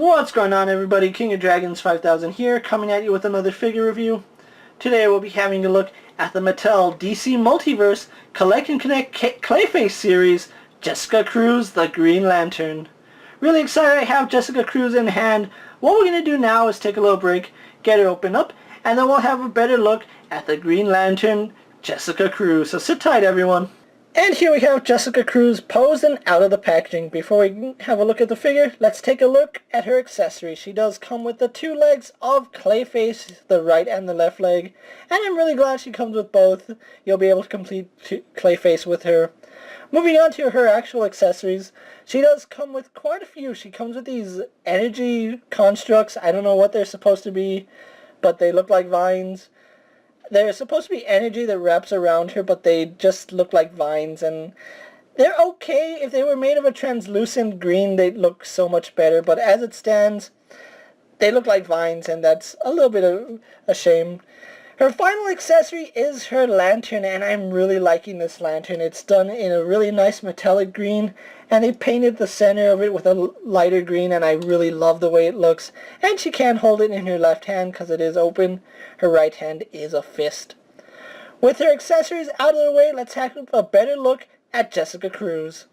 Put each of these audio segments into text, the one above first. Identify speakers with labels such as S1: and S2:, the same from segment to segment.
S1: What's going on, everybody? King of Dragons 5000 here, coming at you with another figure review. Today we'll be having a look at the Mattel DC Multiverse Collect and Connect Clayface series, Jessica Cruz, the Green Lantern. Really excited I have Jessica Cruz in hand. What we're going to do now is take a little break, get her open up, and then we'll have a better look at the Green Lantern, Jessica Cruz. So sit tight, everyone. And here we have Jessica Cruz posed and out of the packaging. Before we have a look at the figure, let's take a look at her accessories. She does come with the two legs of Clayface, the right and the left leg. And I'm really glad she comes with both. You'll be able to complete Clayface with her. Moving on to her actual accessories, she does come with quite a few. She comes with these energy constructs. I don't know what they're supposed to be, but they look like vines. They're supposed to be energy that wraps around her, but they just look like vines, and they're okay. If they were made of a translucent green, they'd look so much better, but as it stands, they look like vines, and that's a little bit of a shame. Her final accessory is her lantern, and I'm really liking this lantern. It's done in a really nice metallic green, and they painted the center of it with a lighter green, and I really love the way it looks. And she can hold it in her left hand because it is open. Her right hand is a fist. With her accessories out of the way, let's have a better look at Jessica Cruz.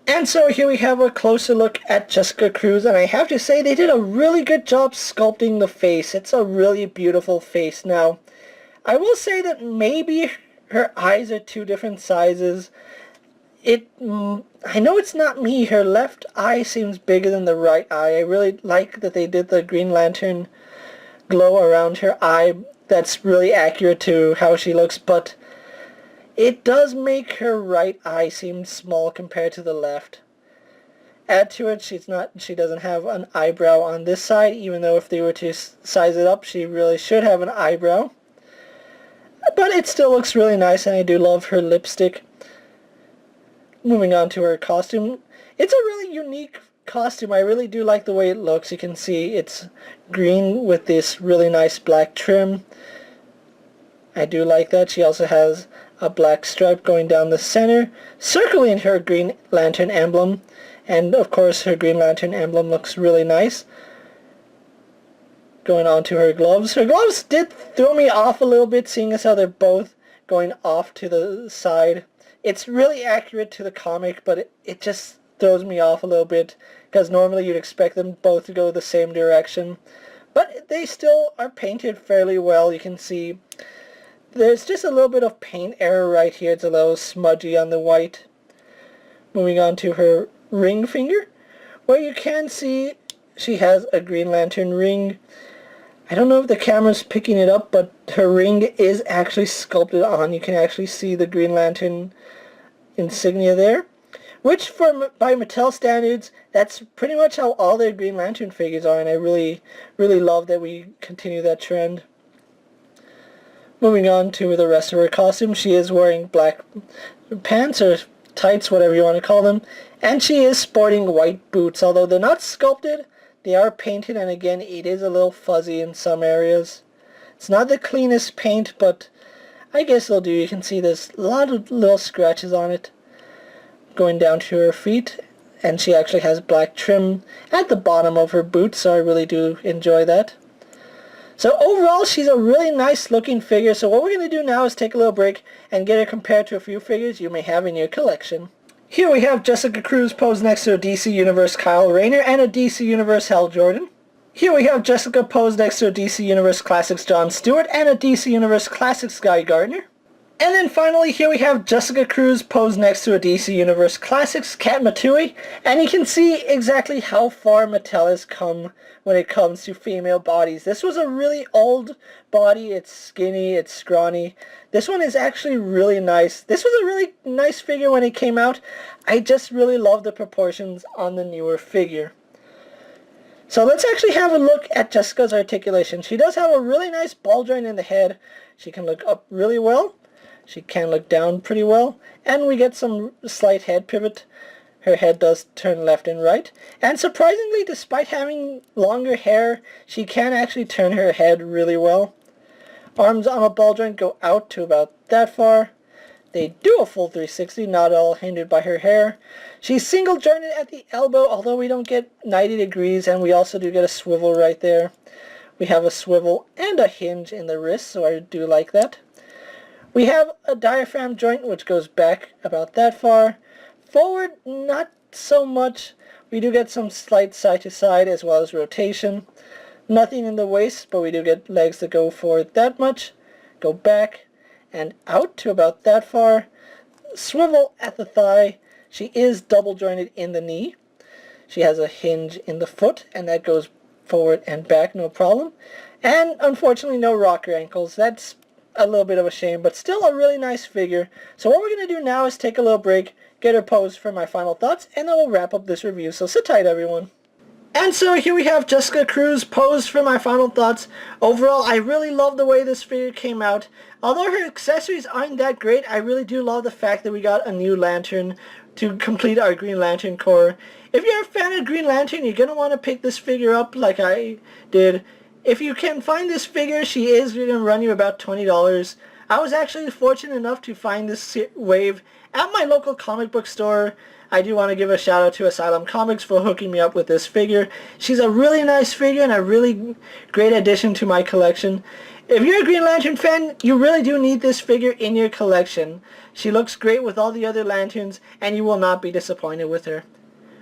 S1: And so here we have a closer look at Jessica Cruz, and I have to say they did a really good job sculpting the face. It's a really beautiful face. Now, I will say that maybe her eyes are two different sizes. I know it's not me. Her left eye seems bigger than the right eye. I really like that they did the Green Lantern glow around her eye. That's really accurate to how she looks, but it does make her right eye seem small compared to the left. Add to it, she doesn't have an eyebrow on this side, even though if they were to size it up, she really should have an eyebrow. But it still looks really nice, and I do love her lipstick. Moving on to her costume. It's a really unique costume. I really do like the way it looks. You can see it's green with this really nice black trim. I do like that. She also has a black stripe going down the center, circling her Green Lantern emblem. And of course her Green Lantern emblem looks really nice. Going on to her gloves. Her gloves did throw me off a little bit, seeing as how they're both going off to the side. It's really accurate to the comic, but it just throws me off a little bit, because normally you'd expect them both to go the same direction. But they still are painted fairly well. You can see there's just a little bit of paint error right here. It's a little smudgy on the white. Moving on to her ring finger, where you can see she has a Green Lantern ring. I don't know if the camera's picking it up, but her ring is actually sculpted on. You can actually see the Green Lantern insignia there, which by Mattel standards, that's pretty much how all their Green Lantern figures are, and I really love that we continue that trend. Moving on to the rest of her costume, she is wearing black pants or tights, whatever you want to call them, and she is sporting white boots. Although they're not sculpted, they are painted, and again, it is a little fuzzy in some areas. It's not the cleanest paint, but I guess it'll do. You can see there's a lot of little scratches on it. Going down to her feet, and she actually has black trim at the bottom of her boots, so I really do enjoy that. So overall, she's a really nice looking figure. So what we're going to do now is take a little break and get her compared to a few figures you may have in your collection. Here we have Jessica Cruz posed next to a DC Universe Kyle Rayner and a DC Universe Hal Jordan. Here we have Jessica posed next to a DC Universe Classics Jon Stewart and a DC Universe Classics Guy Gardner. And then finally, here we have Jessica Cruz posed next to a DC Universe Classics Kat Matui, and you can see exactly how far Mattel has come when it comes to female bodies. This was a really old body. It's skinny, it's scrawny. This one is actually really nice. This was a really nice figure when it came out. I just really love the proportions on the newer figure. So let's actually have a look at Jessica's articulation. She does have a really nice ball joint in the head. She can look up really well. She can look down pretty well, and we get some slight head pivot. Her head does turn left and right, and surprisingly, despite having longer hair, she can actually turn her head really well. Arms on a ball joint go out to about that far. They do a full 360, not at all hindered by her hair. She's single jointed at the elbow, although we don't get 90 degrees, and we also do get a swivel right there. We have a swivel and a hinge in the wrist, so I do like that. We have a diaphragm joint which goes back about that far. Forward, not so much. We do get some slight side to side as well as rotation. Nothing in the waist, but we do get legs that go forward that much, go back and out to about that far. Swivel at the thigh. She is double jointed in the knee. She has a hinge in the foot, and that goes forward and back, no problem. And unfortunately, no rocker ankles. That's a little bit of a shame, but still a really nice figure. So what we're going to do now is take a little break, get her posed for my final thoughts, and then we'll wrap up this review. So sit tight, everyone. And so here we have Jessica Cruz posed for my final thoughts. Overall, I really love the way this figure came out. Although her accessories aren't that great, I really do love the fact that we got a new lantern to complete our Green Lantern core. If you're a fan of Green Lantern, you're going to want to pick this figure up like I did. If you can find this figure, she is going to run you about $20. I was actually fortunate enough to find this wave at my local comic book store. I do want to give a shout out to Asylum Comics for hooking me up with this figure. She's a really nice figure and a really great addition to my collection. If you're a Green Lantern fan, you really do need this figure in your collection. She looks great with all the other lanterns, and you will not be disappointed with her.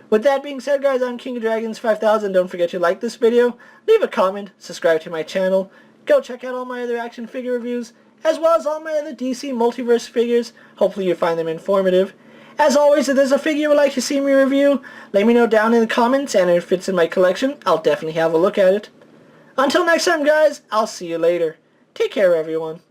S1: With that being said, guys, I'm King of Dragons 5000. Don't forget to like this video, leave a comment, subscribe to my channel, go check out all my other action figure reviews, as well as all my other DC Multiverse figures. Hopefully you find them informative. As always, if there's a figure you would like to see me review, let me know down in the comments, and if it fits in my collection, I'll definitely have a look at it. Until next time, guys, I'll see you later. Take care, everyone.